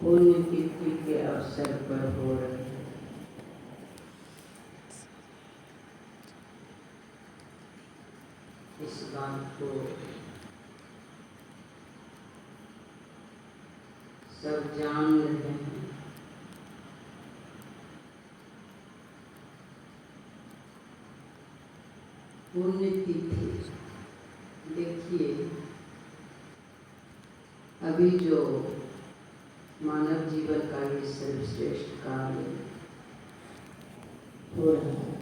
पुण्यतिथि के अवसर पर हो रहे इस बात को सब जान रहे हैं। पुण्यतिथि देखिए, अभी जो मानव जीवन का ये सर्वश्रेष्ठ कार्य हो रहा है,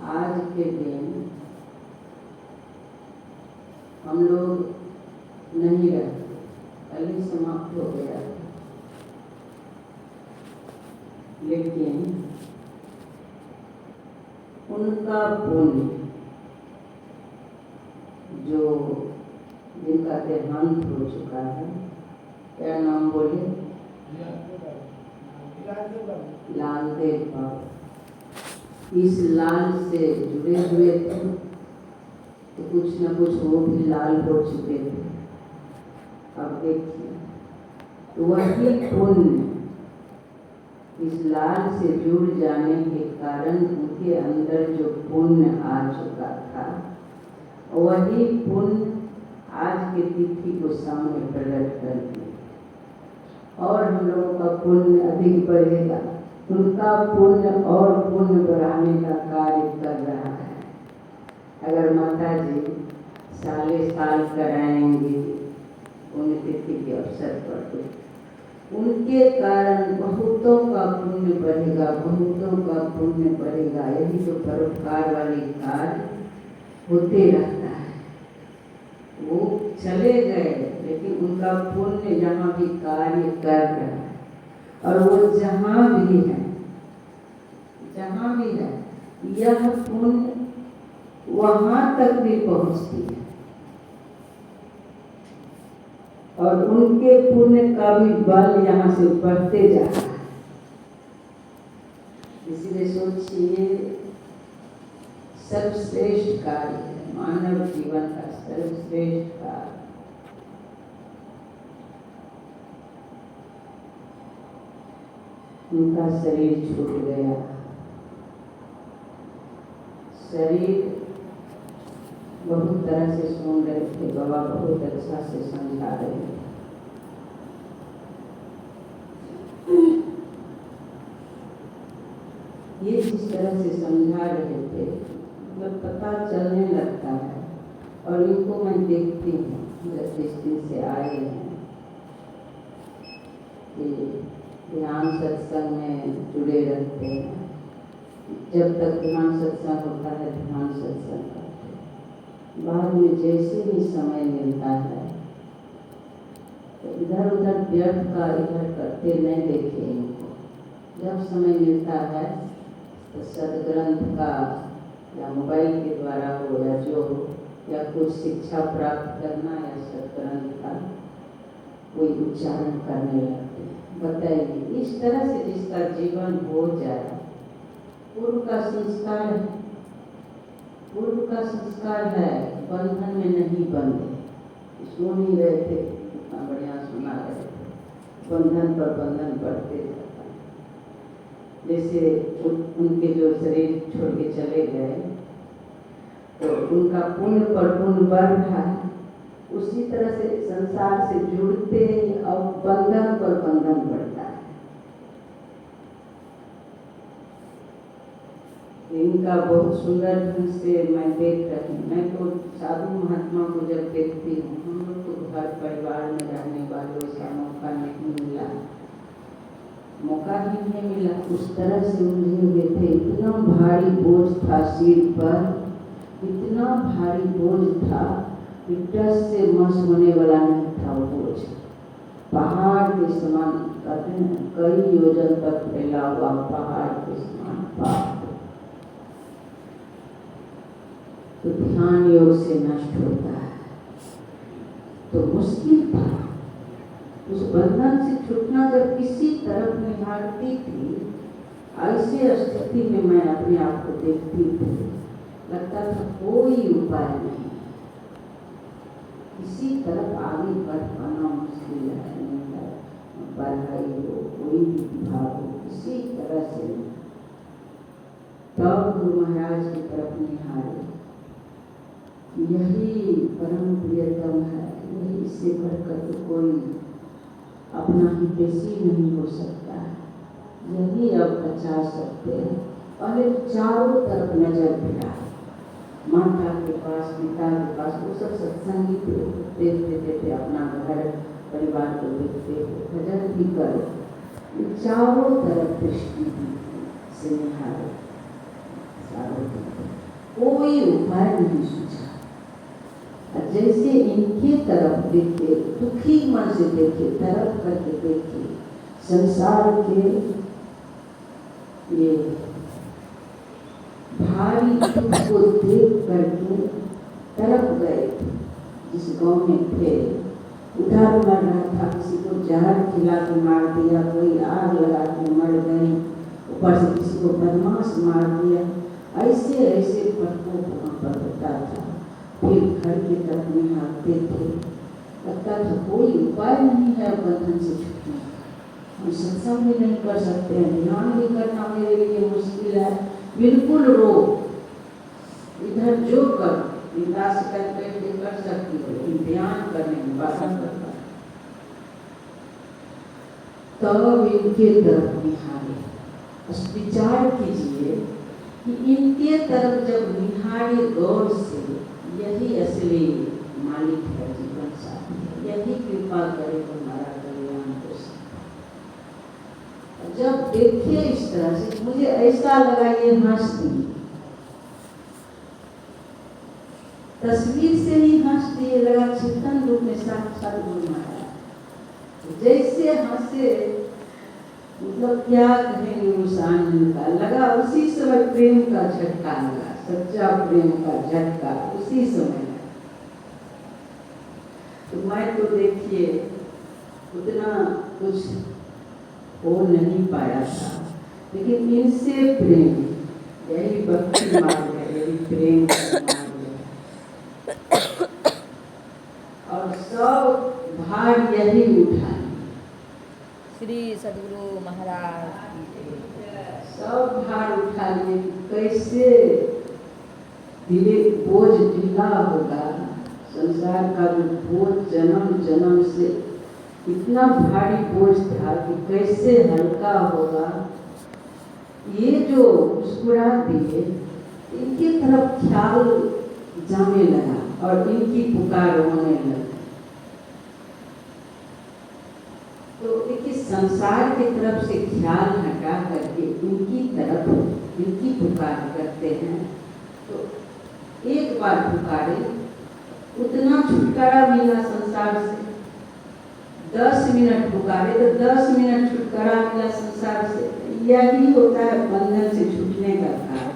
आज के दिन हम लोग नहीं रहते, कल ही समाप्त हो गया, लेकिन उनका पुण्य जो जिनका देहांत हो चुका है, क्या नाम बोले? लालदेव बाबा। इस लाल से जुड़े हुए थे तो कुछ न कुछ वो भी लाल हो चुके थे। अब देखिए, तो वही पुण्य इस लाल से जुड़ जाने के कारण उनके अंदर जो पुण्य आ चुका था, वही पुण्य आज के तिथि को सामने प्रकट कर दिया और हम लोगों का पुण्य अधिक बढ़ेगा। उनका पुण्य और पुण्य बढ़ाने का कार्य कर रहा है। अगर माता जी साले साल कराएंगे पुण्यतिथि के अवसर पर, तो उनके कारण बहुतों का पुण्य बढ़ेगा, बहुतों का पुण्य बढ़ेगा। यही तो परोपकार वाली कार्य होते रहता है। वो चले गए लेकिन उनका पुण्य यहाँ भी कार्य कर रहा है, और वो जहाँ भी है यह पुण्य वहाँ तक भी पहुँचती है, और उनके पुण्य का भी बल यहाँ से बढ़ते जा रहा है। इसलिए सोचिए, सर्वश्रेष्ठ कार्य है, मानव जीवन का सर्वश्रेष्ठ कार्य। उनका शरीर छूट गया। शरीर बहुत तरह से सुन रहे थे, बाबा बहुत अच्छा से समझा रहे थे। ये जिस तरह से समझा रहे थे मतलब पता चलने लगता है। और इनको मैं देखती हूँ जब जिस दिन से आए हैं कि ध्यान सत्संग में जुड़े रहते हैं। जब तक ध्यान सत्संग होता है ध्यान सत्संग करते हैं। बाद में जैसे ही समय मिलता है तो इधर उधर व्यर्थ का इधर करते नहीं देखे इनको। जब समय मिलता है तो सदग्रंथ का या मोबाइल के द्वारा हो या जो हो या कुछ शिक्षा प्राप्त करना या सदग्रंथ का कोई उच्चारण करने लगते हैं। बताइए इस तरह से जिसका जीवन हो जाए, पूर्व का संस्कार है, पूर्व का संस्कार है, बंधन में नहीं बंधे। सुन ही रहे थे, कितना बढ़िया सुना रहे थे, बंधन पर बंधन बढ़ते जाता है। जैसे उनके जो शरीर छोड़ के चले गए तो उनका पुण्य पर पुण्य बढ़ रहा है, उसी तरह से संसार से जुड़ते और बंधन पर बंधन बढ़ता है। इनका बहुत सुंदर ढंग से मैं देख रही हूँ। मैं तो साधु महात्मा को जब देखती हूँ, हम लोग तो घर परिवार में रहने वाले ऐसा मौका नहीं मिला, मौका ही नहीं मिला। उस तरह से उलझे हुए थे, इतना भारी बोझ था सिर पर, इतना भारी बोझ था कि टस से मस होने वाला नहीं था वो बोझ। पहाड़ के समान, कहते हैं कई योजन तक फैला हुआ पहाड़ के समान पाप। तो ध्यान योग से नष्ट होता है तो मुश्किल था। उस बंधन से छूटना जब किसी तरफ निहारती थी, ऐसी स्थिति में मैं अपने आप को देखती थी, लगता था कोई उपाय नहीं, किसी तरफ आगे बढ़ पाना मुश्किल है। पढ़ाई हो, कोई भी विभाग हो, किसी तरह से। तब गुरु महाराज की तरफ निहारे, यही परम प्रियतम है, यही इससे बढ़कर तो कोई अपना ही बेसी नहीं हो सकता है, यही अब बचा सकते हैं। पहले चारों तरफ नजर फिरा, माता के पास, पिता के पास, वो सब सत्संगी थे, देखते थे, अपना घर परिवार को देखते थे, भजन भी करो। चारों तरफ दृष्टि से निहारे, चारों तरफ कोई उपाय नहीं सूझा। जैसे इनके तरफ देखे, दुखी मन से देखे, तरफ करके देखे, संसार के ये भारी दुख को देख करके तरफ गए। जिस गांव में थे उधर मर रहा था, किसी को जहर खिला के मार दिया, कोई आग लगा के मर गई, ऊपर से किसी को बदमाश मार दिया, ऐसे ऐसे प्रकोप वहाँ पर होता था। फिर घर की तरफ निहारते थे, लगता था कोई उपाय नहीं है बंधन से छूटने का। हम सत्संग भी नहीं कर सकते हैं, ध्यान भी करना मेरे लिए मुश्किल है, बिल्कुल रो, इधर जो कर विकास करके कर सकती हो, लेकिन ध्यान करने में बाधा करता है। तब इनके तरफ निहारे, विचार कीजिए कि इनके तरफ जब निहारे गौर से, यही असली मालिक है, जीवन साथी है, यही कृपा करे हमारा कल्याण हो सकता। जब देखे इस तरह से, मुझे ऐसा लगा ये हंस दी, तस्वीर से ही हंस दिए, लगा चेतन रूप में साक्षात गुरु महाराज जैसे हंसे, मतलब क्या कहेंगे उस आनंद का। लगा उसी समय प्रेम का झटका लगा, सच्चा प्रेम का झटका उसी समय। तो मैं तो देखिए उतना कुछ हो नहीं पाया था, लेकिन इनसे प्रेम, यही भक्ति मार्ग है, यही प्रेम का मार्ग है। और सब भार यही उठाए। श्री सद्गुरु महाराज की जय। सब भार उठा लिए। कैसे धीरे बोझ ढीला होगा, संसार का जो बोझ जन्म जन्म से इतना भारी बोझ था कि कैसे हल्का होगा। ये जो मुस्कुरा दिए, इनकी तरफ ख्याल जाने लगा और इनकी पुकार होने लगी। तो देखिए, संसार की तरफ से ख्याल हटा करके इनकी तरफ इनकी पुकार करते हैं। तो एक बार पुकारे, उतना छुटकारा मिला संसार से। 10 मिनट पुकारे तो 10 मिनट छुटकारा मिला संसार से। यही होता है बंधन से छूटने का कारण।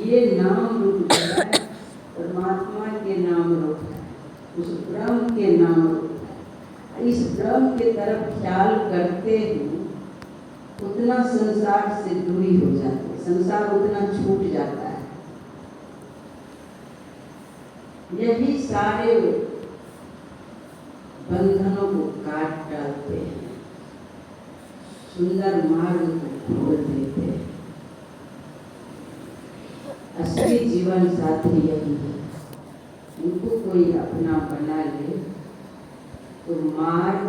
ये नाम रूप है, परमात्मा के नाम रूप है, उस ब्रह्म के नाम रूप है। इस ब्रह्म के तरफ ख्याल करते ही उतना संसार से दूरी हो जाती है, संसार उतना छूट जाता है। यही सारे बंधनों को काट डालते हैं, सुंदर मार्ग को खोल देते हैं। असली जीवन साथी यही है। इनको कोई अपना बना ले तो मार्ग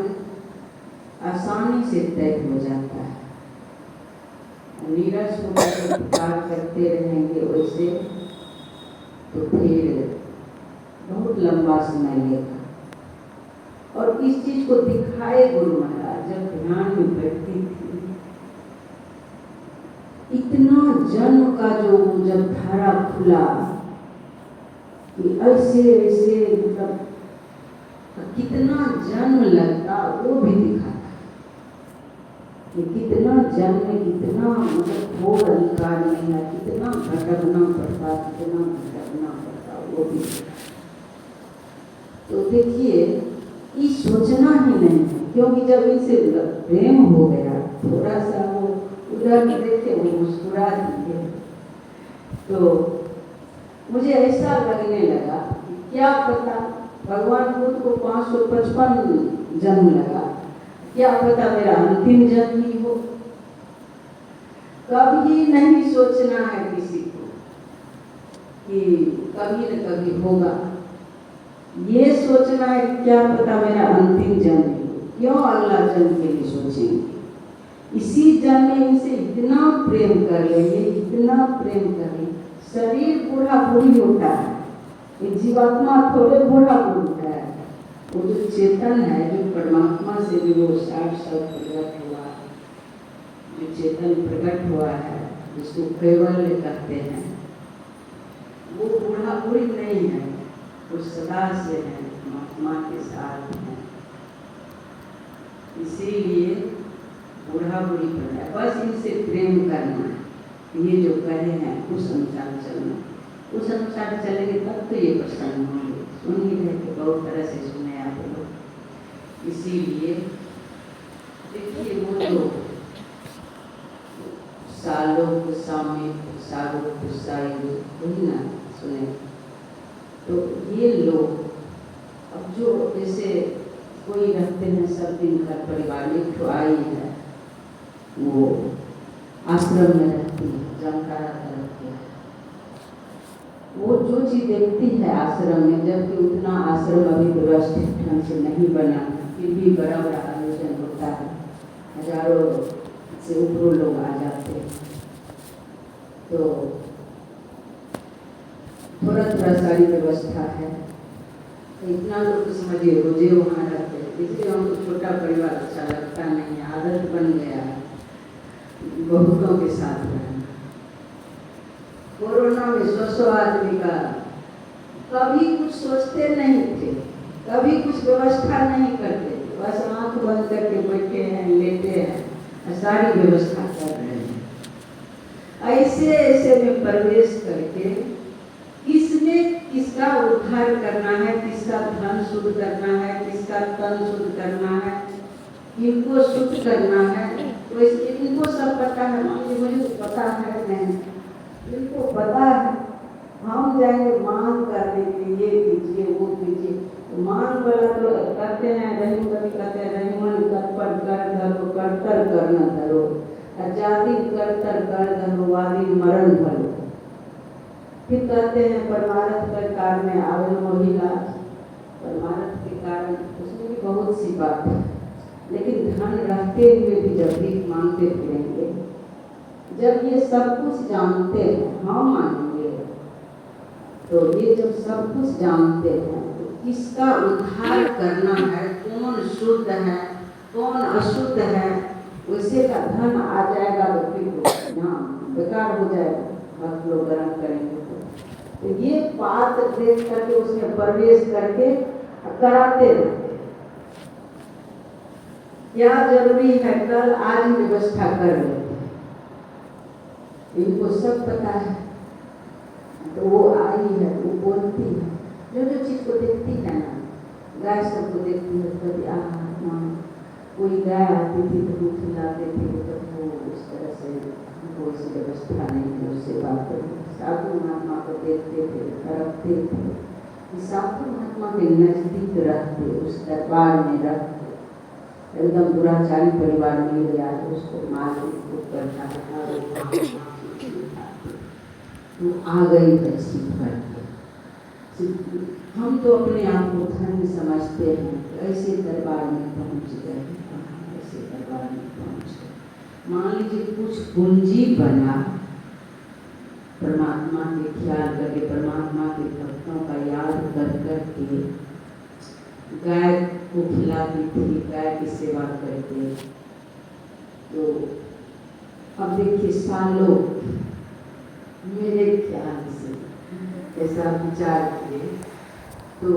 आसानी से तय हो जाता है। नीरस होकर प्यार करते रहेंगे वैसे तो फिर बहुत लंबा समय लेगा। और इस चीज को दिखाए गुरु महाराज जब ध्यान में बैठती थी। इतना जन्म का जो जब धारा खुला कि ऐसे ऐसे मतलब कितना जन्म लगता वो भी दिखाता कि कितना जन्म कितना मतलब वो अधिकार नहीं है, कितना भटकना पड़ता, कितना भटकना पड़ता वो भी। तो देखिए, ये सोचना ही नहीं है, क्योंकि जब इनसे प्रेम हो गया, थोड़ा सा वो उधर देखे वो मुस्कुरा दिए, तो मुझे ऐसा लगने लगा कि क्या पता भगवान बुद्ध को 555 जन्म लगा, क्या पता मेरा अंतिम जन्म ही हो। कभी नहीं सोचना है किसी को कि कभी न कभी होगा। ये सोचना है कि क्या पता मेरा अंतिम जन्म हो। क्यों अगला जन्म के लिए सोचेंगे? इसी जन्म में इनसे इतना प्रेम कर लेंगे, इतना प्रेम कर लेंगे। शरीर बूढ़ा बूढ़ी होता है, एक जीवात्मा थोड़े बूढ़ा होता है। वो जो चेतन है, जो परमात्मा से भी वो साक्षात प्रकट हुआ, जो चेतन प्रकट हुआ है, जिसको कैवल्य कहते हैं, वो बूढ़ा बूढ़ी नहीं है, वो सदा से है, परमात्मा के साथ है। इसीलिए बूढ़ा बूढ़ी पर है, बस इनसे प्रेम करना है। ये जो कहे हैं उस अनुसार चलना, उस अनुसार चलेंगे तब तो ये प्रसन्न होंगे। सुन ही रहे कि बहुत तरह से सुने आप लोग। इसीलिए देखिए, वो जो सालों के सामने सालों के साई वही ना सुने। तो ये लोग अब जो जैसे कोई रहते हैं सब दिन घर परिवार में, तो आई है वो आश्रम में रहती है, जानकारा रहती है, वो जो चीज़ देखती है आश्रम में, जबकि उतना आश्रम अभी व्यवस्थित ढंग से नहीं बना, फिर भी बड़ा बड़ा आयोजन होता है, हजारों से ऊपर लोग आ जाते हैं। तो थोड़ा थोड़ा सारी व्यवस्था है, तो इतना लोग तो समझिए रोजे वहाँ रहते हैं। इसलिए हमको छोटा परिवार अच्छा लगता नहीं है, आदत बन गया है बहुतों के साथ रहना। कोरोना में 100 आदमी का, कभी कुछ सोचते नहीं थे, कभी कुछ व्यवस्था नहीं करते थे, बस आंख बंद करके बैठे हैं, लेटे हैं, सारी व्यवस्था कर रहे हैं। ऐसे ऐसे में प्रवेश करके किसमें किसका उद्धार करना है, किसका धन शुद्ध करना है, किसका तन शुद्ध करना है, इनको शुद्ध करना है, तो इनको सब पता है। मुझे तो पता है नहीं, इनको पता है। हम जाएंगे मांग करने के लिए, ये कीजिए वो कीजिए। तो मांग वाला तो करते हैं, रहीम कभी कहते हैं रहीमन कर कर धरो करतर कर न धरो, आजादी करतर कर धरो वादी मरण धरो। फिर कहते हैं परमारथ कर कार में आवन महिला, परमारथ के कारण उसमें भी बहुत सी बात है, लेकिन धन रहते हुए भी जब भी मांगते फिरेंगे, जब ये सब कुछ जानते हैं हम मानेंगे, तो ये जब सब कुछ जानते हैं तो किसका उद्धार करना है, कौन शुद्ध है कौन अशुद्ध है, उसे का धन आ जाएगा तो फिर यहाँ बेकार हो जाएगा, भक्त लोग ग्रहण करेंगे। तो ये पात्र देख करके उसमें प्रवेश करके कराते रहते। क्या जरूरी है, कल आज व्यवस्था कर लेते, इनको सब पता है। तो वो आई है, वो बोलती है, जो चीज को देखती है ना, गाय सबको देखती है, कभी कोई गाय आती थी तो दूध खिलाते थे, तो वो उस तरह से कोई सी व्यवस्था नहीं है, उससे बात करती। साधु महात्मा को देखते थे, तरफते थे, साधु महात्मा के नजदीक रहते, उस दरबार में रहते। एकदम दुराचारी परिवार मिल गया तो उसको मारपीट करता है, तो आ गई वैसी भर। हम तो अपने आप को धन्य समझते हैं, ऐसे दरबार में पहुंच गए, ऐसे दरबार में पहुंच गए। मान लीजिए कुछ पूंजी बना, परमात्मा के ख्याल करके, परमात्मा के भक्तों का याद कर करके गाय को खिलाती थी, गाय की सेवा करके। तो अब देखिए सालों मेरे ख्याल से ऐसा विचार किए, तो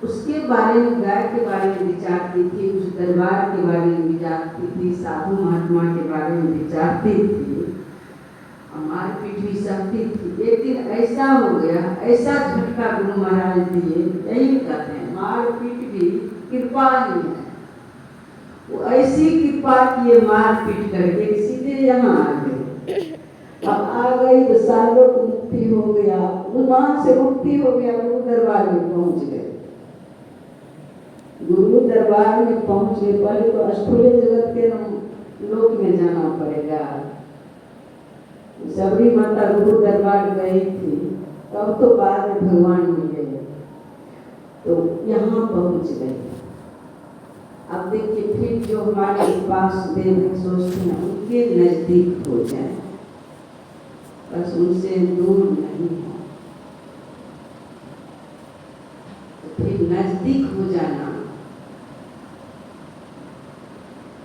उसके बारे में, गाय के बारे में विचारती थी, उस दरबार के बारे में विचारती थी, साधु महात्मा के बारे में विचारती थी, हमारी पीठ भी सहती थी। एक दिन ऐसा हो गया, ऐसा झटका गुरु महाराज दिए, यही कहते हैं मार पीट भी कृपा ही है। वो ऐसी कृपा किए मार पीट करके सीधे यहाँ आ गए। अब आ गई तो सालों को मुक्ति हो गया, वहां से मुक्ति हो गया, गुरु दरबार में पहुंच गए। गुरु दरबार में पहुंच गए, पहले तो अष्टोले जगत के लोक में जाना पड़ेगा। सबरी माता गुरु दरबार गई थी, तब तो बाद में भगवान मिले, तो यहाँ पहुंच गए। अब देखिए फिर जो हमारे पास देव सोचते हैं उनके नजदीक हो जाए, बस उनसे दूर नहीं है, तो फिर नजदीक हो जाना।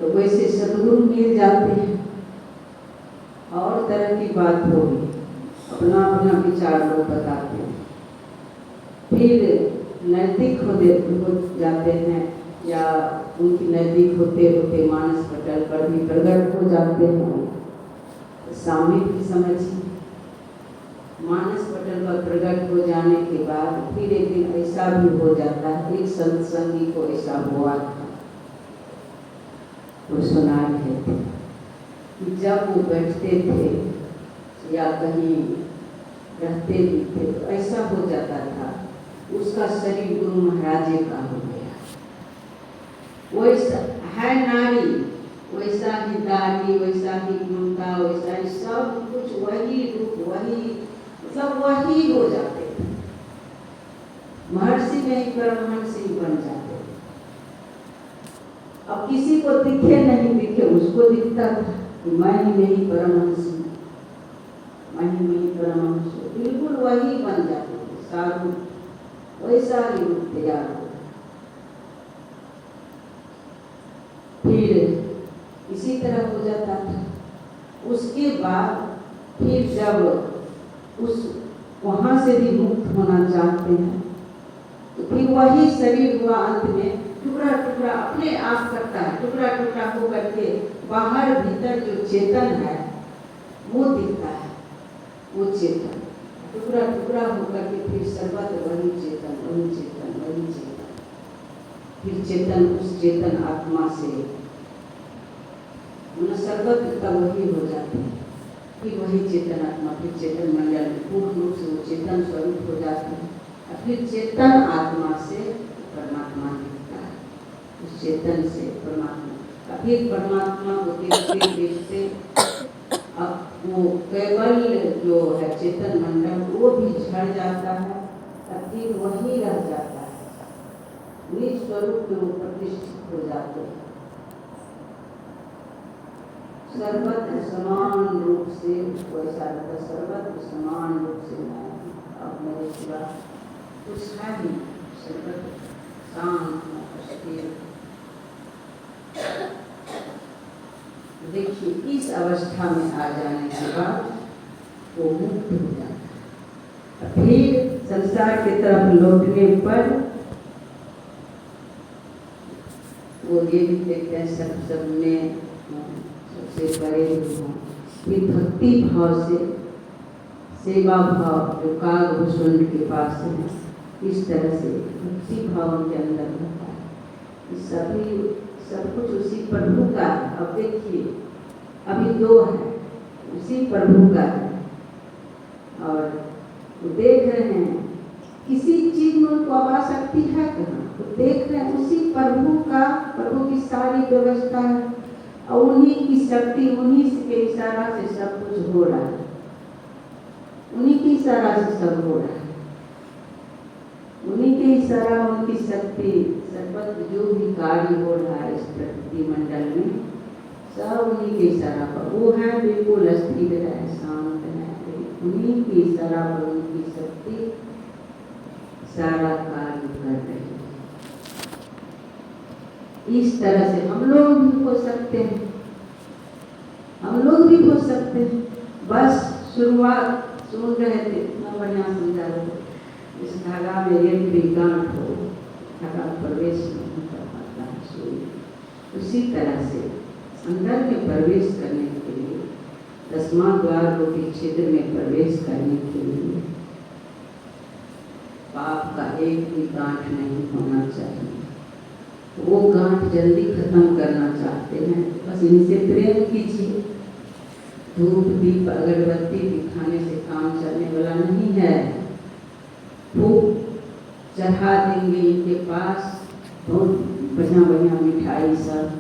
तो वैसे सदगुरु मिल जाते हैं और तरह की बात होगी, अपना अपना विचार लोग बताते हैं। फिर नजदीक हो जाते हैं, या उनकी नजदीक होते होते मानस पटल पर भी प्रकट हो जाते हैं। सामने भी समझिए, मानस पटल पर प्रकट हो जाने के बाद फिर एक दिन ऐसा भी हो जाता है, एक सत्संगी को ऐसा हुआ था, वो सुना रहे थे कि जब वो बैठते थे या कहीं रहते भी थे तो ऐसा हो जाता था, उसका शरीर गुरु महाराज का हो गया। वैसा है नारी, वैसा ही दाढ़ी, वैसा ही कुर्ता, वैसा ही सब कुछ, वही रूप, वही मतलब वही हो जाते थे। महर्षि में ही परमहंसी बन जाते थे। अब किसी को दिखे नहीं दिखे, उसको दिखता था कि मैं ही नहीं परमहंस, मैं ही नहीं परमहंस, बिल्कुल वही बन जाते थे। साधु वैसा ही रूप तैयार हो। फिर इसी तरह हो जाता था। उसके बाद फिर जब उस वहाँ से भी मुक्त होना चाहते हैं तो फिर वही शरीर हुआ अंत में टुकड़ा टुकड़ा अपने आप करता है, टुकड़ा टुकड़ा हो करके बाहर भीतर जो चेतन है वो दिखता है, वो चेतन टुकड़ा टुकड़ा होकर के फिर सर्वत्र वही चेतन, वही चेतन, वही चेतन, फिर चेतन उस चेतन आत्मा से सर्वत्र का वही हो जाते हैं। कि वही चेतन आत्मा फिर चेतन मंडल में पूर्ण रूप से वो चेतन स्वरूप हो जाता है और फिर चेतन आत्मा से परमात्मा दिखता है, उस चेतन से परमात्मा। फिर परमात्मा को देखते देखते अब वो केवल जो है चेतन मंडल वो भी झड़ जाता है और फिर वही रह जाता है, निज स्वरूप में वो प्रतिष्ठित हो जाते हैं। सर्वत्र समान रूप से उसको ऐसा लगता है, सर्वत्र समान रूप से मैं अब मेरे सिवा कुछ है ही, सर्वत्र शांत स्थिर। देखिए इस अवस्था में आ जाने के बाद वो मुक्त हो जाता है। फिर संसार की तरफ लौटने पर वो ये भी देखते हैं सब में सबसे परे हों, फिर भक्ति भाव से सेवा भाव जो कागभूषण के पास है, इस तरह से भक्ति भाव उनके अंदर होता है। सभी सब कुछ उसी प्रभु का है। अब देखिए अभी दो है, उसी प्रभु का है और वो देख रहे हैं किसी चीज में उनको आसक्ति है कहाँ, तो देख रहे हैं उसी प्रभु का, प्रभु की सारी व्यवस्था है और उन्हीं की शक्ति, उन्हीं के इशारा से सब कुछ हो रहा है, उन्हीं के इशारा से सब हो रहा है, उन्हीं के इशारा, उनकी शक्ति, सर्वत्र जो भी कार्य हो रहा है इस प्रकृति मंडल में सब उन्हीं के इशारा पर। वो है बिल्कुल स्थिर है, शांत है, उन्हीं के इशारा पर उनकी शक्ति सारा कार्य कर रही है। इस तरह से हम लोग भी हो सकते हैं, हम लोग भी हो सकते हैं। बस शुरुआत सुन रहे थे, इतना बढ़िया समझा रहे, इस धागा में रेत भी गांठ हो, धागा प्रवेश नहीं कर पाता है सूर्य। उसी तरह से अंदर में प्रवेश करने के लिए, दसवां द्वार रूपी क्षेत्र में प्रवेश करने के लिए पाप का एक भी गांठ नहीं होना चाहिए। वो गांठ जल्दी खत्म करना चाहते हैं, बस इनसे प्रेम कीजिए। धूप दीप अगरबत्ती दिखाने से काम चलने वाला नहीं है। फूक चढ़ा देंगे इनके पास, बहुत बढ़िया बढ़िया मिठाई सब,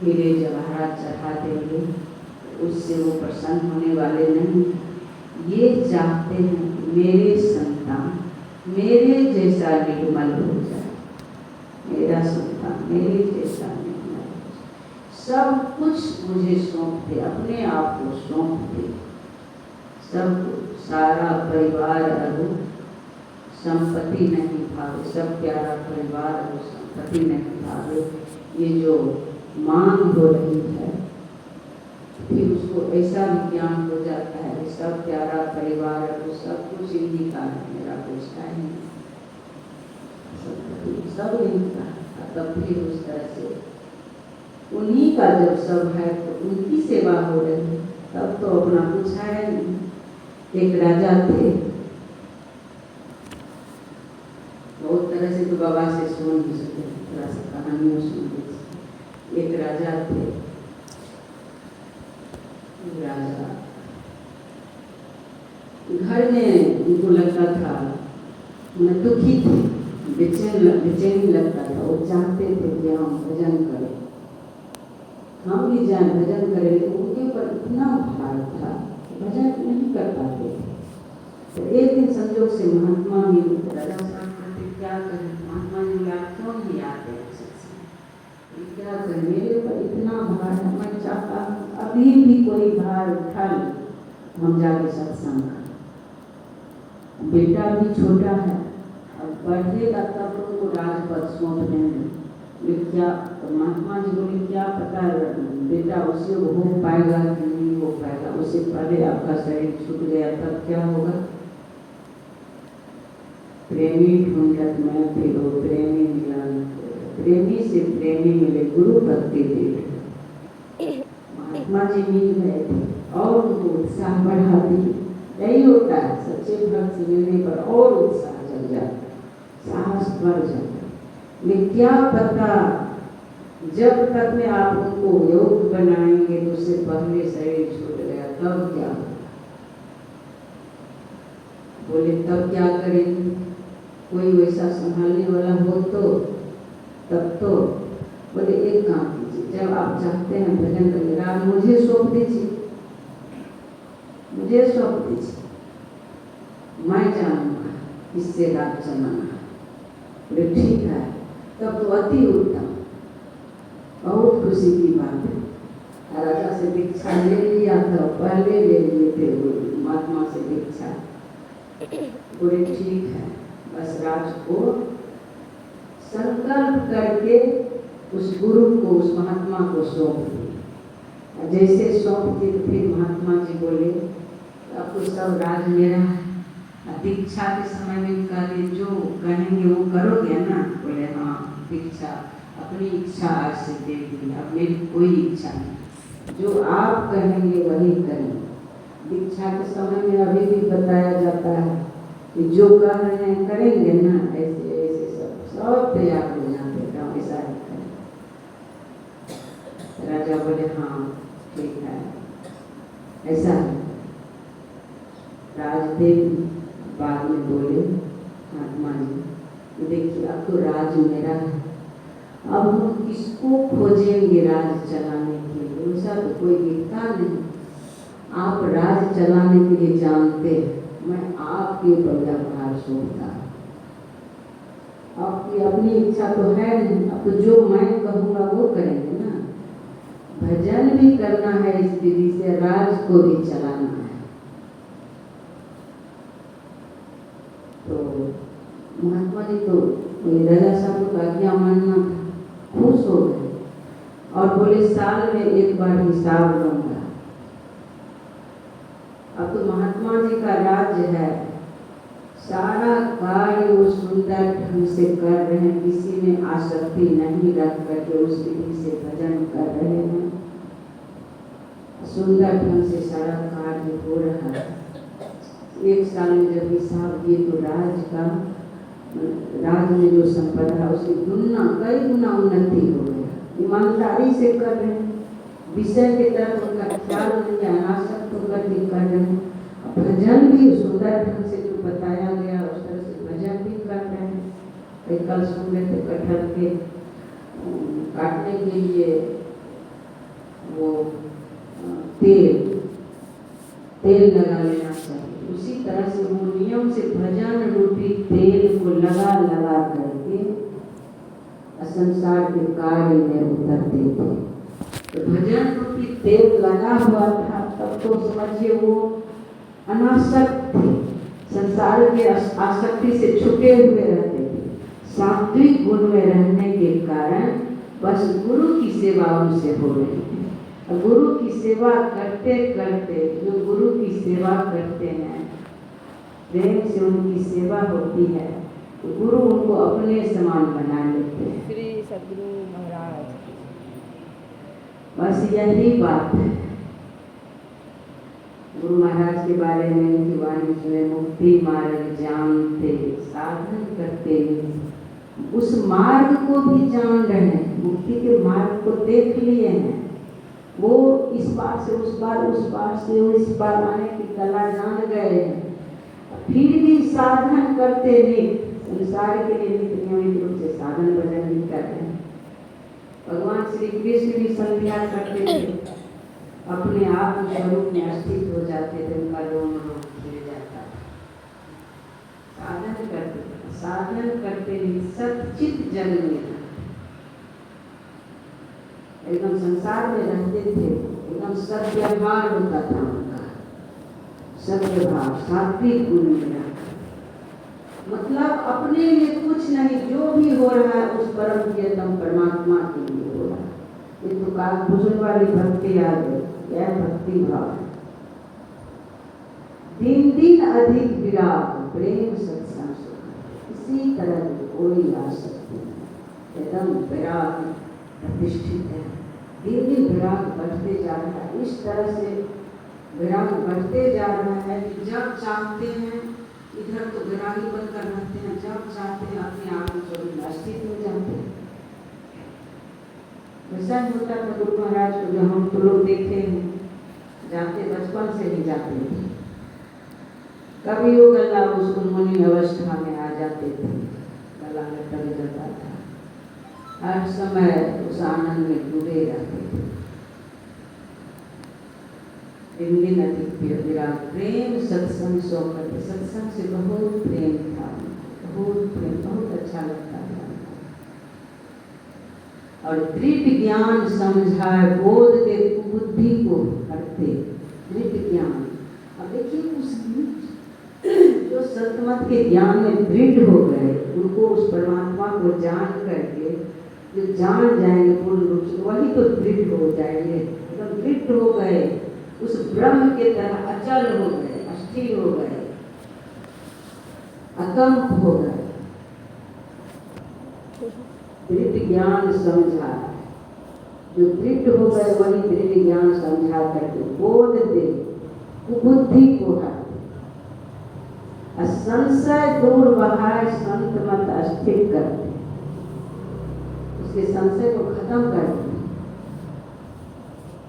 हीरे जवाहरात चढ़ा देंगे, उससे वो प्रसन्न होने वाले नहीं। ये चाहते हैं मेरे संतान मेरे जैसा निर्मल हो जाए, मेरा संतान मेरे जैसा निर्मल हो जाए, सब कुछ मुझे सौंप दे, अपने आप को सौंप दे, सब सारा परिवार अरु संपत्ति नहीं भावे, सब प्यारा परिवार अरु संपत्ति नहीं भावे। ये जो मांग हो रही है, फिर उसको ऐसा भी ज्ञान हो जाता है कि सब प्यारा परिवार अरु सब कुछ इन्हीं का है, मेरा कुछ है नहीं, सब इन्हीं का है। तब फिर उस तरह से उन्हीं का जब सब है तो उनकी सेवा हो रही है, तब तो अपना कुछ है नहीं। एक राजा थे, बहुत तरह से तो बाबा से सुन नहीं सकते, थोड़ा सा कहानियों सुन लीजिए। एक राजा थे, राजा घर में उनको लगता था, मैं दुखी थे, बेचैनी लगता था। वो चाहते थे कि हम भजन करें, हम भी जाए भजन करें, लेकिन उनके ऊपर इतना भार था भजन नहीं कर पाते थे। तो एक दिन संजोग से महात्मा भी राजा साहब कहते क्या करें, महात्मा जी बोले आप क्यों नहीं आते सत्संग, क्या करें, मेरे ऊपर इतना भार है, मैं चाहता हूँ अभी भी कोई भार उठा ले, हम जाके सत्संग करें। बेटा भी छोटा है, अब बढ़ेगा तब तो उनको राजपद सौंप देंगे। क्या तो महात्मा जी बोले क्या पता बेटा उससे हो पाएगा कि नहीं हो पाएगा, उससे पहले आपका शरीर छूट गया तब क्या होगा। प्रेमी ढूंढत में फिरो प्रेमी मिला, प्रेमी से प्रेमी मिले गुरु भक्ति दे। महात्मा जी मिल गए थे और उनको उत्साह बढ़ा दी। यही होता है, सच्चे भक्त से मिलने पर और उत्साह जग जाता, साहस बढ़ जाता। लेकिन क्या पता जब तक में आप उनको योग बनाएंगे तो उससे पहले शरीर छूट गया तब क्या होगा? बोले तब क्या करेंगे? कोई वैसा संभालने वाला हो तो तब तो बोले एक काम कीजिए, जब आप चाहते हैं भजन करने, राग मुझे सौंप दीजिए, मुझे सौंप दीजिए, मैं जानूंगा किससे राग चलाना। बोले ठीक है, तब तो अति उत्तम, बहुत खुशी की बात है। राजा से दीक्षा ले लिया था, पहले ले लिए थे महात्मा से दीक्षा। बोले ठीक है, बस राज को संकल्प करके उस गुरु को, उस महात्मा को सौंप दिए। जैसे सौंप दिए तो फिर महात्मा जी बोले अब तो सब राज मेरा है। दीक्षा के समय में कहे जो कहेंगे वो करोगे ना? बोले हाँ, दीक्षा अपनी इच्छा आज से दे दी, अब मेरी कोई इच्छा नहीं, जो आप कहेंगे वही करेंगे। दीक्षा के समय में अभी भी बताया जाता है कि जो कर रहे हैं करेंगे ना, ऐसे ऐसे सब तैयार हो जाते हैं, ऐसा ही करें। राजा बोले हाँ ठीक है, ऐसा है। राजदेव बाद में बोले महात्मा जी देखिए अब तो राज मेरा है, अब हम किसको खोजेंगे राज चलाने के लिए? वैसा तो कोई दिखता नहीं, आप राज चलाने के लिए जानते हैं, मैं आपके ऊपर भार सौंपता हूं। आपकी अपनी इच्छा तो है नहीं, अब तो जो मैं कहूँगा वो करेंगे ना। भजन भी करना है इस विधि से, राज को भी चलाना है। तो महात्मा जी तो राजा साहब को आज्ञा मानना था, खुश हो गए और बोले साल में एक बार हिसाब लूंगा। अब तो महात्मा जी का राज्य है, सारा कार्य वो सुंदर ढंग से कर रहे हैं, किसी में आसक्ति नहीं रख करके उस विधि से भजन कर रहे हैं, सुंदर ढंग से सारा कार्य हो रहा है। एक साल में जब हिसाब दिए तो राज में जो संपदा है उसकी कई गुना उन्नति हो गया। ईमानदारी से कर रहे हैं, विषय की तरफ उनका ख्याल नहीं है, अनासक्त होकर के कर रहे हैं। भजन भी सुंदर ढंग से जो बताया गया उस तरह से भजन भी कर रहे हैं। कल सुन रहे थे कटहल के काटने के लिए वो तेल लगा लेना चाहिए, उसी तरह से वो नियम से भजन रूपी तेल को लगा करके संसार के कार्य में उतरते थे। तो भजन रूपी तेल लगा हुआ था, तब तो समझिए वो अनासक्त थे, संसार के आसक्ति से छुटे हुए रहते थे। सात्विक गुण में रहने के कारण बस गुरु की सेवा उनसे हो रही थी। गुरु की सेवा करते करते, जो गुरु की सेवा करते हैं, प्रेम से उनकी सेवा होती है, तो गुरु उनको अपने समान बना लेते हैं। श्री सद्गुरु महाराज, बस यही बात है। गुरु महाराज के बारे में उनकी वाणी सुने, मुक्ति मार्ग जानते साधन करते, उस मार्ग को भी जान रहे हैं, मुक्ति के मार्ग को देख लिए हैं। वो इस पार से उस पार, उस पार से इस पार आने की कला जान गए हैं, फिर भी साधन करते नहीं, संसार के लिए नियमित रूप से साधन भजन भी कर रहे हैं। भगवान श्री कृष्ण भी संध्या करते थे, अपने आप स्वरूप में अस्थित हो जाते थे, उनका रोम रोम खिल जाता था। साधन करते नहीं, सच्चित जग में एकदम संसार में रहते थे, एकदम सद्व्यवहार होता था उनका, सद्व्यवहार सात्विक गुण में, मतलब अपने लिए कुछ नहीं, जो भी हो रहा है उस परम प्रियतम परमात्मा के लिए हो रहा है। ये तो कालभूषण वाली भक्ति आ गई, यह भक्ति भाव है। दिन दिन अधिक विराग प्रेम सत्संग सुख, इसी तरह की कोई आसक्ति नहीं, एकदम विराग प्रतिष्ठित है। दिन दिन विराग बढ़ते जा रहा है, इस तरह से विराग बढ़ते जा रहा है कि जब चाहते हैं इधर तो विरागी बनकर रहते हैं, जब चाहते हैं अपने आप स्वरूप अस्थित हो जाते हैं। वैसा होता था गुरु महाराज को, जो हम तो लोग देखे हैं, जाते बचपन से ही जाते थे। कभी वो गला उस उन्मुनी अवस्था में आ जाते थे, गला लटक जाता था, हर समय उस आनंद में डूबे रहते थे। दिन दिन अधिक विराग प्रेम सत्संग सो करते, सत्संग से बहुत प्रेम था, बहुत प्रेम, बहुत अच्छा लगता था। और दृढ़ ज्ञान समझाए बोध दे बुद्धि को हरते, दृढ़ ज्ञान। अब देखिए उसकी जो सतमत के ज्ञान में दृढ़ हो गए, उनको उस परमात्मा को जान करके जो जान जाएंगे पूर्ण रूप से, वही तो दृढ़ हो जाएंगे, एकदम दृढ़ हो गए, उस ब्रह्म के तरह अचल हो गए, अस्थिर हो गए, अकंप हो गए। दृढ़ ज्ञान समझा, जो दृढ़ हो गए वही दृढ़ ज्ञान समझा करके बोध दे बुद्धि को हर संशय दूर बहाय संत मत अस्थिर करते, उसके संशय को खत्म करते।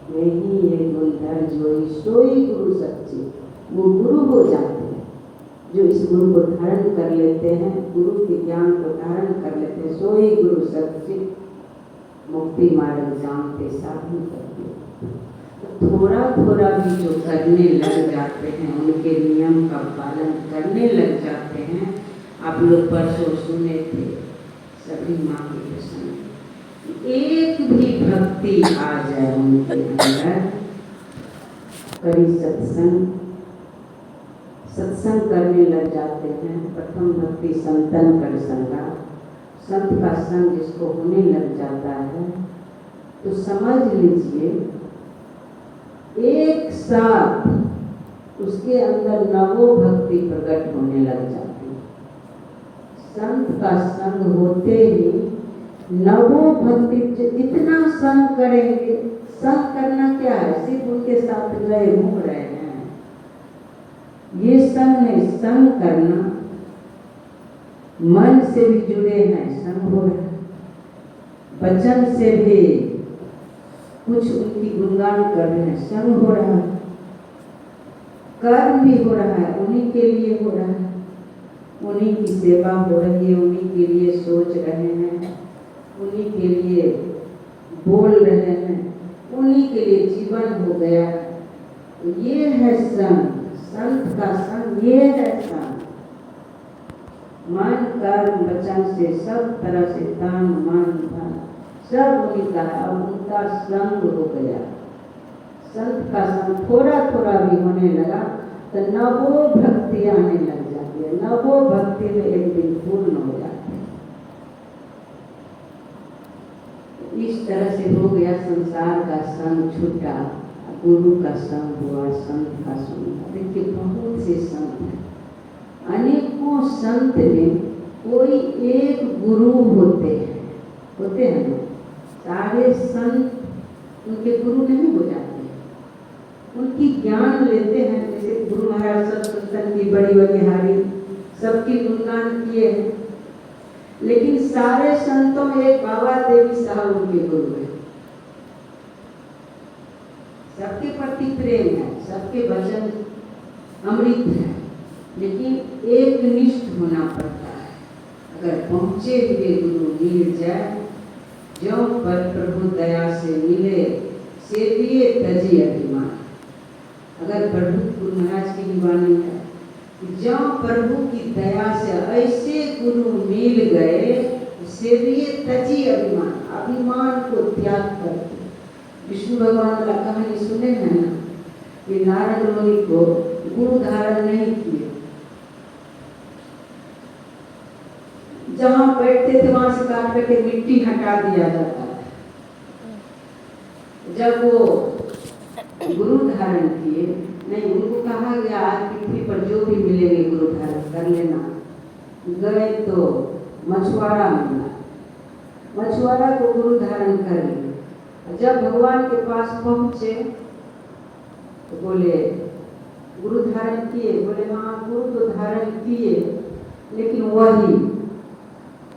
यही ये गुणधर जोई सोई गुरु सच्चे, वो गुरु हो जाते हैं जो इस गुरु को धारण कर लेते हैं, गुरु के ज्ञान को धारण कर लेते हैं। सोई गुरु सच्चे मुक्ति मार्ग जानते साधु करते। थोड़ा थोड़ा भी जो करने लग जाते हैं, उनके नियम का पालन करने लग जाते हैं। आप लोग परसों सुने थे सभी माँ के प्रसंग, एक भी भक्ति आ जाए उनके अंदर, करी सत्संग करने लग जाते हैं। प्रथम भक्ति संतन कर संगा, संत का संग जिसको होने लग जाता है तो समझ लीजिए एक साथ उसके अंदर नवो भक्ति प्रकट होने लग जाती है। संत का संग होते ही नवो भक्ति, जितना संग करेंगे, संग करना क्या है, सिर्फ उनके साथ गए घूम रहे हैं, ये संग नहीं। संग करना मन से भी जुड़े हैं, संग हो रहा है, वचन से भी कुछ उनकी गुणगान कर रहे हैं, संग हो रहा है, कर्म भी हो रहा है, उन्हीं के लिए हो रहा है, उन्हीं की सेवा हो रही है, उन्हीं के लिए सोच रहे हैं, उन्हीं के लिए बोल रहे हैं, उन्हीं के लिए जीवन हो गया। ये है संग, संत का संग, ये है संग। मन कर्म वचन से सब तरह से तन मन धन सब उन्हीं का है। अब उनका संग हो गया, संत का संग थोड़ा थोड़ा भी होने लगा तो नवो भक्ति आने लग जाती है। नवो भक्ति में एक दिन पूर्ण हो जाती है। इस तरह से हो गया संसार का संग छूटा, गुरु का संग हुआ, संत का संग। देखिए बहुत से संत हैं, अनेकों संत में कोई एक गुरु होते हैं ना। सारे संत उनके गुरु नहीं हो जाते, उनकी ज्ञान लेते हैं। जैसे गुरु महाराज सब संतन की बड़ी बलिहारी सबकी गुणगान किए हैं, लेकिन सारे संतों में एक बाबा देवी साहब उनके गुरु हैं। सबके प्रति प्रेम है, सबके वचन अमृत है, लेकिन एक निष्ठ होना पड़ता है। अगर पहुँचे हुए गुरु मिल जाए, जो पर प्रभु दया से मिले सेविये तजी अभिमान। अगर प्रभु गुरु महाराज की वाणी है, जो प्रभु की दया से ऐसे गुरु मिल गए, सेविये तजी अभिमान, अभिमान को त्याग करके। विष्णु भगवान वाला कहानी सुने हैं ना, कि नारद मुनि को गुरु धारण नहीं किए, जहाँ बैठते थे वहां से काट करके मिट्टी हटा दिया जाता था। जब वो गुरु धारण किए, नहीं उनको कहा गया आज पृथ्वी पर जो भी मिलेंगे गुरु धारण कर लेना। गए तो मछुआरा मिला, मछुआरा को गुरु धारण कर लिया। जब भगवान के पास पहुंचे तो बोले गुरु धारण किए, बोले हाँ गुरु तो धारण किए, लेकिन वही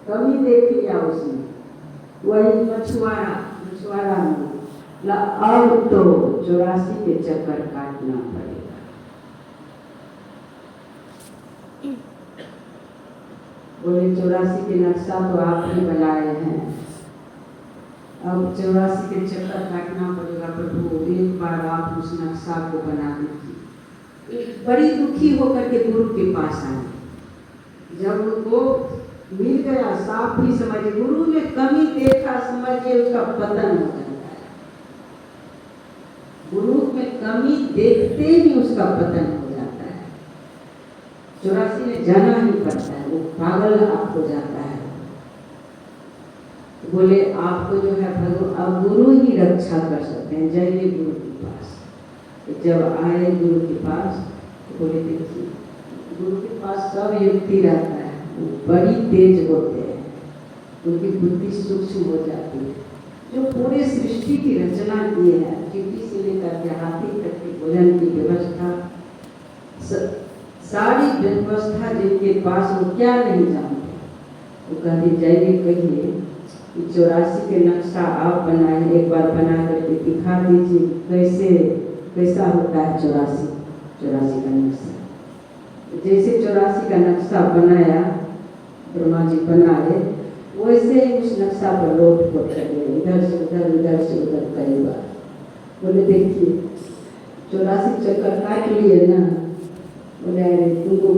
कमी देख लिया उसने, वही मछुआरा मिला। अब तो 84 के चक्कर काटना पड़ेगा। बोले 84 के नक्शा तो आप ही बनाए हैं, अब 84 के चक्कर काटना पड़ेगा प्रभु, एक बार आप उस नक्शा को बना दीजिए। बड़ी दुखी होकर के गुरु के पास आए। जब उनको मिल गया, साफ ही समझे, गुरु ने कमी देखा, समझिए उसका पतन हो जाता है। गुरु में कमी देखते ही उसका पतन हो जाता है। 84 में जाना ही पड़ता है, वो पागल आप हो जाता है। बोले आपको जो है भगवान, अब गुरु ही रक्षा कर सकते हैं, जाइए गुरु के पास। तो जब आए गुरु के पास तो बोले देखिए, गुरु के पास सब युक्ति रहता है, वो बड़ी तेज होते हैं, उनकी बुद्धि सूक्ष्म हो जाती है। जो पूरे सृष्टि की रचना किए हैं, चींटी से लेकर के हाथी तक के भोजन की व्यवस्था, सारी व्यवस्था जिनके पास, वो क्या नहीं जानते। वो कहते जाइए कहिए कि 84 के नक्शा आप बनाए, एक बार बना करके दिखा दीजिए कैसा होता है 84 का नक्शा। जैसे 84 का नक्शा बनाया, ब्रह्मा जी बनाए, वैसे ही उस नक्शा पर लोट पोट कर इधर से उधर कई बार। बोले देखिए 84 चक्कर काट लिए ना। बोले अरे तुमको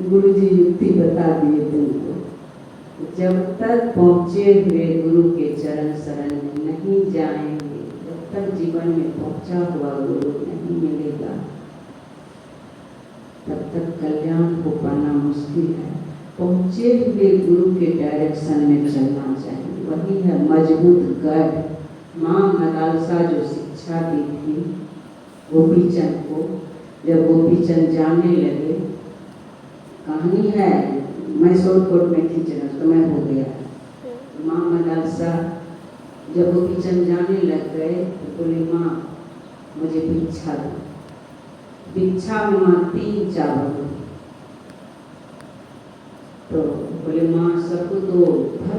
गुरु जी युक्ति बता दिए तुमको। जब तक पहुँचे हुए गुरु के चरण शरण में नहीं जाएंगे, जब तक जीवन में पहुँचा हुआ गुरु नहीं मिलेगा, तब तक कल्याण को पाना मुश्किल है। पहुँचे हुए गुरु के डायरेक्शन में चलना चाहिए, वही है मजबूत गढ़। माँ मदालसा जो शिक्षा दी थी गोपीचंद को, जब गोपीचंद जाने लगे, कहानी है, मैं शॉर्टकट में खींचना समय हो गया। माँ मदालसा जब गोपीचंद जाने लग गए तो बोले माँ मुझे भिक्षा दो। भिक्षा में माँ 3 चावल। तो बोले माँ सबको तो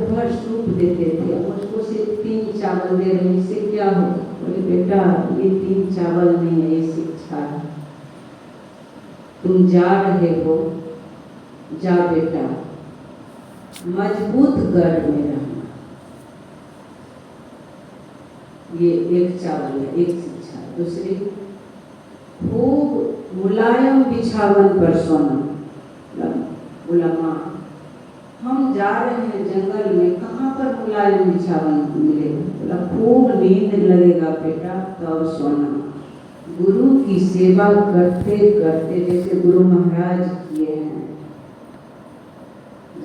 भर सूप देते थे, अब मुझको सिर्फ 3 चावल दे रहे, इससे क्या होगा। बोले बेटा ये 3 चावल नहीं है, ये शिक्षा है। तुम जा रहे हो, जा बेटा, मजबूत गढ़ में रहना। ये 1 चावल है, 1 शिक्षा। दूसरी, खूब मुलायम बिछावन पर सोना। बोला माँ हम जा रहे हैं जंगल में, कहाँ पर मुलायम बिछावन मिलेगा। बोला खूब नींद लगेगा बेटा तब सोना। गुरु की सेवा करते करते, जैसे गुरु महाराज किए हैं,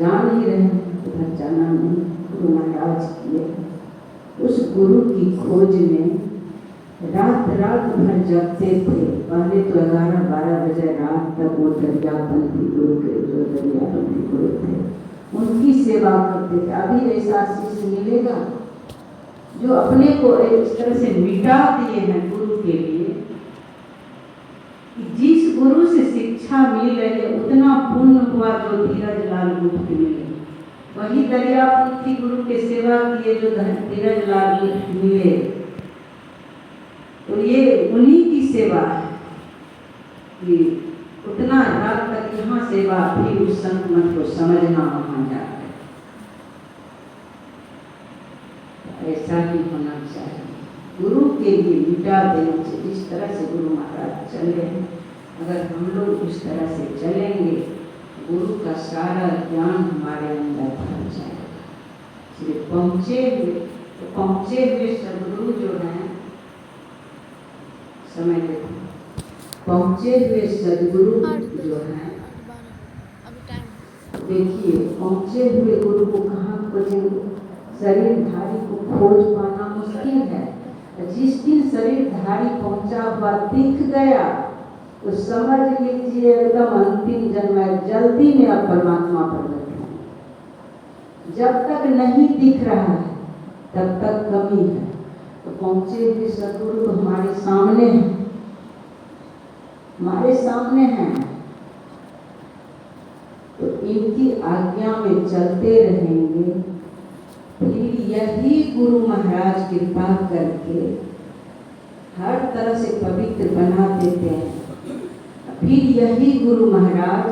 जान ही रहे हैं उधर जाना नहीं, गुरु महाराज किए हैं। उस गुरु की खोज में रात भर जगते थे। पहले तो 11-12 बजे रात तक वो दरियापंथी गुरु के, जो दरियापंथी गुरु थे, उनकी सेवा करते थे। अभी ऐसा शिष्य मिलेगा जो अपने को इस तरह से मिटा दिए हैं गुरु के लिए। जिस गुरु से शिक्षा मिल रही है उतना पुण्य हुआ जो धीरज लाल गुप्त मिले। वही दरियापंथी गुरु के सेवा किए जो धीरज लाल गुप्त मिले। तो ये उन्हीं की सेवा है कि उतना रात तक यहाँ सेवा, फिर उस संत मत को समझना वहाँ जाकर। ऐसा ही होना चाहिए, गुरु के लिए मिटा देना चाहिए। जिस तरह से गुरु महाराज चले, अगर हम लोग उस तरह से चलेंगे, गुरु का सारा ज्ञान हमारे अंदर भर जाएगा। इसलिए पहुँचे हुए सदगुरु जो हैं, समय देखो, पहुँचे हुए सदगुरु जो हैं, देखिए पहुँचे हुए गुरु को कहाँ खोजेंगे। शरीरधारी को खोज पाना मुश्किल है। जिस दिन शरीरधारी पहुँचा हुआ दिख गया तो समझ लीजिए एकदम अंतिम जन्म है, जल्दी में आप परमात्मा प्रकट हैं। जब तक नहीं दिख रहा है तब तक कमी है। तो पहुँचे हुए सदगुरु तो हमारे सामने हैं, हमारे सामने हैं। तो इनकी आज्ञा में चलते रहेंगे फिर यही गुरु महाराज कृपा करके हर तरह से पवित्र बना देते हैं। फिर यही गुरु महाराज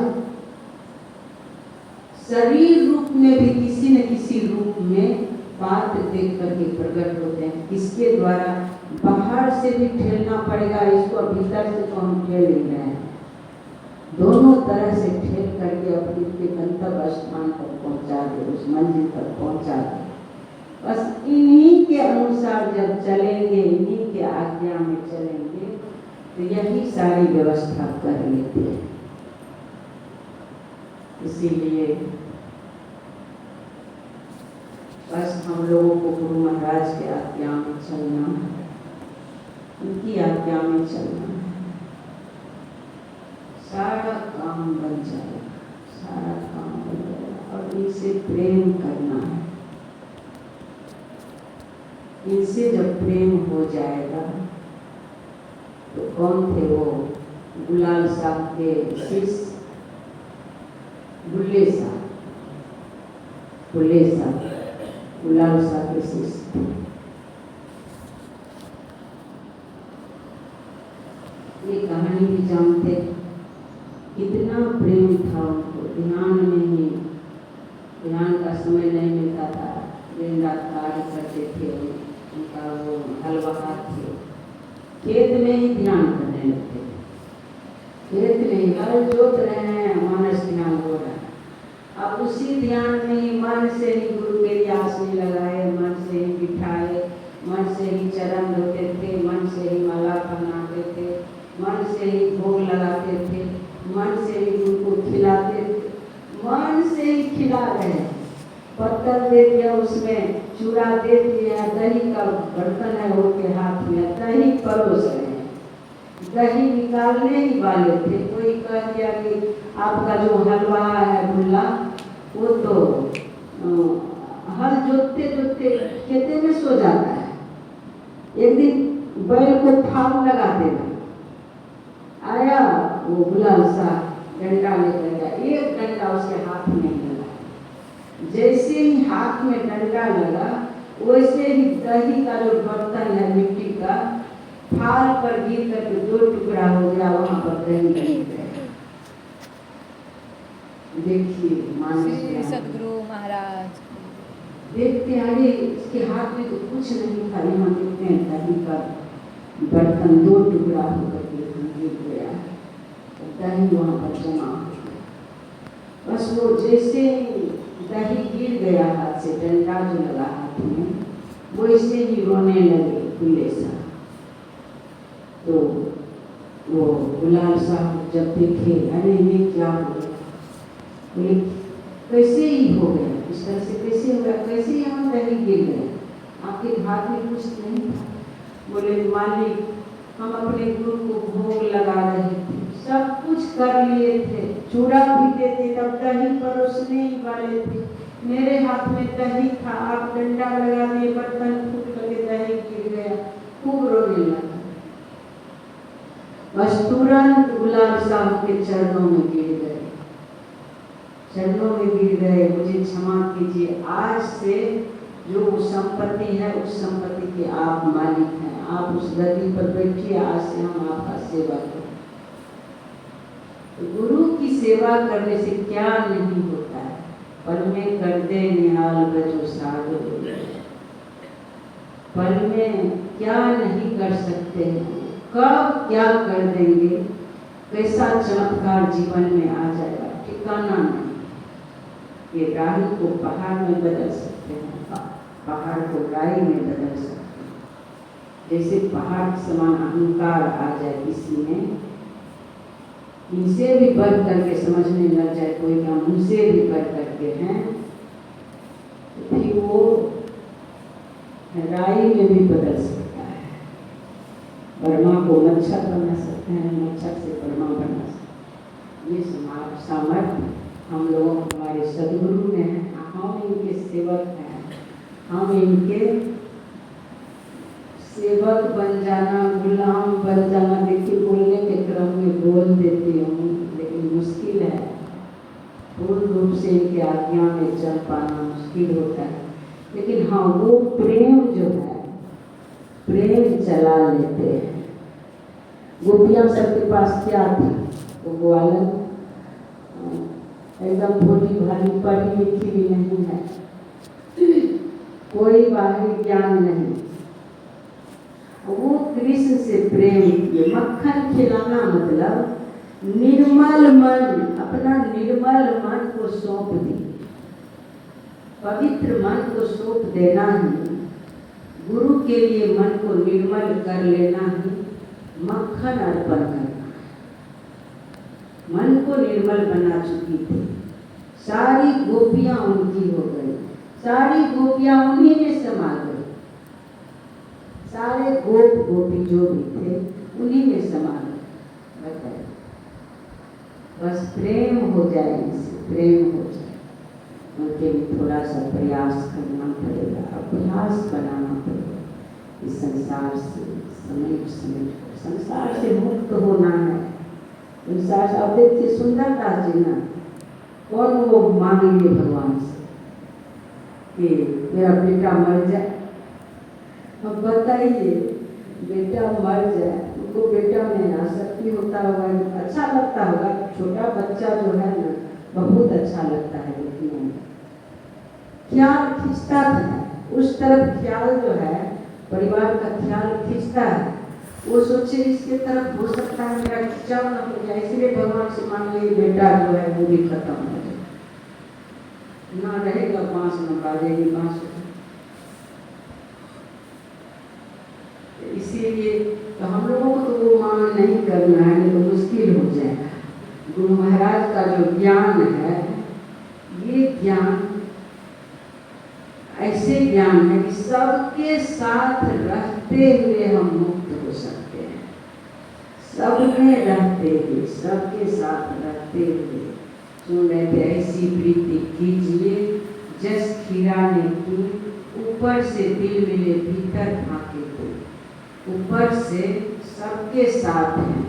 शरीर रूप में भी किसी न किसी रूप में पात्र देख करके प्रकट होते हैं। इसके द्वारा बाहर से भी ठेलना पड़ेगा इसको, भीतर से तो हम ठेल नहीं रहे हैं, दोनों तरह से ठेल करके अपने के गंतव्य स्थान तक पहुंचा दे, उस मंजिल तक पहुंचा दे। बस इन्हीं के अनुसार जब चलेंगे, इन्हीं के आज्ञा में चलेंगे, तो यही सारी व्यवस्था कर लेते हैं। इसीलिए बस हम लोगों को गुरु महाराज के आज्ञा में चलना है, उनकी आज्ञा में चलना है, सारा काम बन जाएगा, सारा काम बन जाएगा। और इनसे प्रेम करना है। इनसे जब प्रेम हो जाएगा तो कौन थे वो गुलाल साहब के शिष्य, बुल्ले साहब, गुलाल साहब के शिष्य। ये कहानी भी जानते, कितना प्रेम था उनको। ध्यान में ही, ध्यान का समय नहीं मिलता था, दिन रात कार्य करते थे। उनका वो हलवा थे, खेत में ही ध्यान करने लगते थे। खेत में ही हल जोत रहे हैं, मानस ध्यान हो रहा है। अब उसी ध्यान में ही मन से ही गुरु मेरी आसनी लगाए, मन से ही बिठाए, मन से ही चरण धोते थे, मन से ही माला पहनाते थे, मन से ही भोग लगाते थे, मन से ही उनको खिलाते थे, मन से ही खिला रहे। पत्थर दे दिया, उसमें चूड़ा दे दिया, दही का बर्तन है वो के हाथ में, दही परोस रहे हैं। दही निकालने ही वाले थे, कोई कह दिया कि आपका जो हलवा है भुल्ला, वो तो हल जोतते जोतते खेते में सो जाता है। एक दिन बैल को फाल लगा देना, आया वो गुलाल साहब डंडा लेकर गया, एक डंडा उसके हाथ में लगा। जैसे ही हाथ में डंडा लगा, वैसे ही दही का जो बर्तन है मिट्टी का, फाल पर गिर करके 2 टुकड़ा हो गया, वहां पर दही गिर गया। देखिए माननीय सदगुरु महाराज देखते, अरे इसके हाथ में तो कुछ नहीं था, यहाँ देखते हैं दही का बर्तन 2 टुकड़ा होकर के गिर गया, दही वहाँ पर जमा हो गया। बस वो जैसे दही गिर गया हाथ से, डंडा जो लगा हाथ में, वो इससे ही रोने लगे बुल्ले साहब। तो वो गुलाल साहब जब देखे, अरे ये क्या हो गया, बोले कैसे ही हो गया, इस तरह से कैसे हो गया, कैसे यहाँ दही गिर गया, आपके हाथ में कुछ नहीं था। बोले मालिक, हम अपने गुरु को भोग लगा रहे थे, सब कुछ कर लिए थे, चूड़ा भी देते, तब दही परोसने ही वाले थे, मेरे हाथ में दही था, आप डंडा लगा दिए, बर्तन फूट करके दही गिर गया। खूब रोने लगा। बस तुरंत गुलाब साहब के चरणों में गिर गए, चरणों में गिर गए, मुझे क्षमा कीजिए, आज से जो संपत्ति है उस संपत्ति के आप मालिक हैं, आप उस गद्दी पर बैठिए, आज से हम आपका सेवा करें। तो गुरु की सेवा करने से क्या नहीं होता है, पल में कर दे निहाल बजो सागर, पल में क्या नहीं कर सकते हैं, कब क्या कर देंगे, कैसा चमत्कार जीवन में आ जाएगा, ठिकाना नहीं। ये राही को पहाड़ में बदल सकते हैं, पहाड़ को राई में बदल सकते हैं। जैसे पहाड़ समान अहंकार आ जाए किसी में, इनसे भी बढ़ करके समझने लग जाए कोई काम, उनसे भी बढ़ करके हैं, तो फिर वो राई में भी बदल सकता है। ब्रह्मा को मच्छर बना सकते हैं, मच्छर से ब्रह्मा बना सकते हैं। ये सामर्थ्य हम लोगों हमारे सदगुरु में है, हम इनके सेवक हैं, हम इनके सेवक बन जाना, गुलाम बन जाना। देखिए बोलने के क्रम में बोल देती हूँ, लेकिन मुश्किल है, पूर्ण रूप से इनके आज्ञा में चल पाना मुश्किल होता है। लेकिन हाँ वो प्रेम जो है, प्रेम चला लेते हैं। गोपियाँ सबके पास क्या थी? वो ग्वालन एकदम भोली भाली, पढ़ी लिखी भी नहीं है, कोई बाहरी ज्ञान नहीं। वो कृष्ण से प्रेम किए। मक्खन खिलाना मतलब निर्मल मन, अपना निर्मल मन को सौंप दिए, पवित्र मन को सौंप देना ही, गुरु के लिए मन को निर्मल कर लेना ही मक्खन अर्पण करना है। मन को निर्मल बना चुकी थी, सारी गोपियां उनकी हो गई, सारी गोपियां उन्हीं में समा गई, सारे गोप गोपी जो भी थे उन्हीं में समा गए। बताइए, बस प्रेम हो जाए, इनसे प्रेम हो जाए। उनके लिए थोड़ा सा प्रयास करना पड़ेगा, अभ्यास बनाना पड़ेगा। इस संसार से समेट संसार से मुक्त होना है। संसार से अब देखिए सुंदरदास जी ना, कौन वो मांगेंगे भगवान से कि मेरा बेटा मर जाए? अब बताइए, बेटा मर जाए, उनको बेटा में आसक्ति होता होगा, अच्छा लगता होगा। छोटा बच्चा जो है ना, बहुत अच्छा लगता है देखने में, ख्याल खींचता है, उस तरफ ख्याल जो है, परिवार का ख्याल खींचता है। वो सोचे इसके तरफ हो सकता है मेरा खिंचाव न हो जाए, इसलिए भगवान से मांगे बेटा जो है वो भी खत्म हो जाए, ना रहेगा बांस न बाजेगी बांस। इसीलिए तो हम लोगों को तो वो मांग नहीं करना है, नहीं तो मुश्किल हो जाएगा। गुरु महाराज का जो ज्ञान है, ये ज्ञान ऐसे ज्ञान है कि सबके साथ रहते हुए हम मुक्त हो सकते हैं। सब में रहते हुए, सबके साथ रहते हुए सुन रहे थे, ऐसी प्रीति कीजिए जस खीरा ने की, ऊपर से दिल मिले भीतर भाके को। ऊपर से सबके साथ हैं,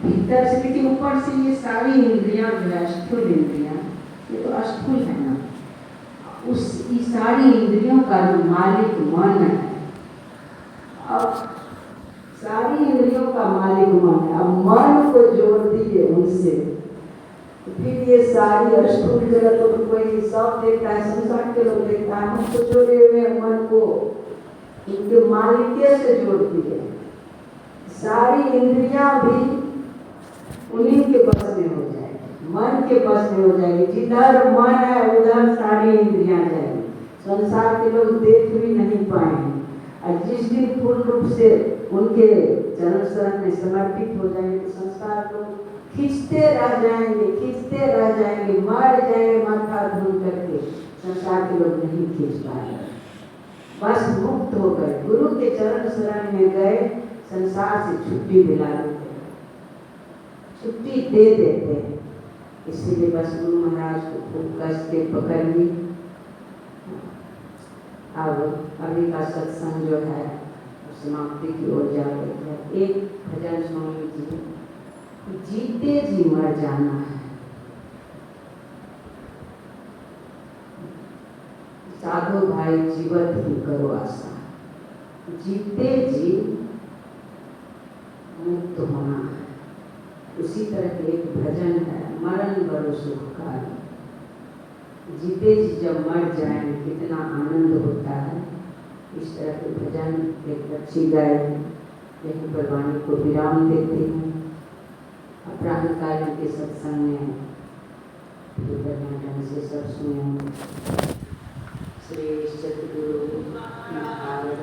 भीतर से, लेकिन ऊपर से ये सारी इंद्रियां जो है, स्थूल इंद्रियां, ये तो अस्थूल है ना, उस सारी इंद्रियों का जो मालिक मन है, अब सारी इंद्रियों का मालिक मन है, अब मन को जोड़ दिए उनसे, तो फिर ये सारी अस्थूल जगत तो कोई सब देखता है, संसार के लोग देखता है, हमको जोड़े हुए मन को उनके मालिक से जोड़ दिए। सारी इंद्रियां भी उन्हीं के बस में हो जाएगी, मन के बस में हो जाएगी। जिधर मन है उधर सारी इंद्रियां जाएंगी। संसार के लोग देख भी नहीं पाएंगे, और जिस दिन पूर्ण रूप से उनके चरण शरण में समर्पित हो जाएंगे, संसार लोग खींचते रह जाएंगे, खींचते रह जाएंगे, मर जाएंगे माथा धूल करके, संसार के लोग नहीं खींच पाएंगे। बस मुक्त हो गए, गुरु के चरण शरण में गए, संसार से छुट्टी दिला देते, छुट्टी दे देते। इसीलिए बस गुरु महाराज को खूब कस के पकड़ ली। अब अभी का सत्संग जो है समाप्ति की ओर जा रही है। एक भजन सुन लीजिए, जीते जी मर जाना है। साधु भाई जीवत ही करो आशा, जीते जी मुक्त होना है। उसी तरह के एक भजन है, मरण बड़ो सुखकारी। जीते जी जब मर जाएं कितना आनंद होता है। इस तरह के भजन एक अच्छी गाय, लेकिन परवानी को विराम देती हूँ। अपराह्नकाल के सत्संग में ढंग से सब सुने। श्री सद्गुरु महाराज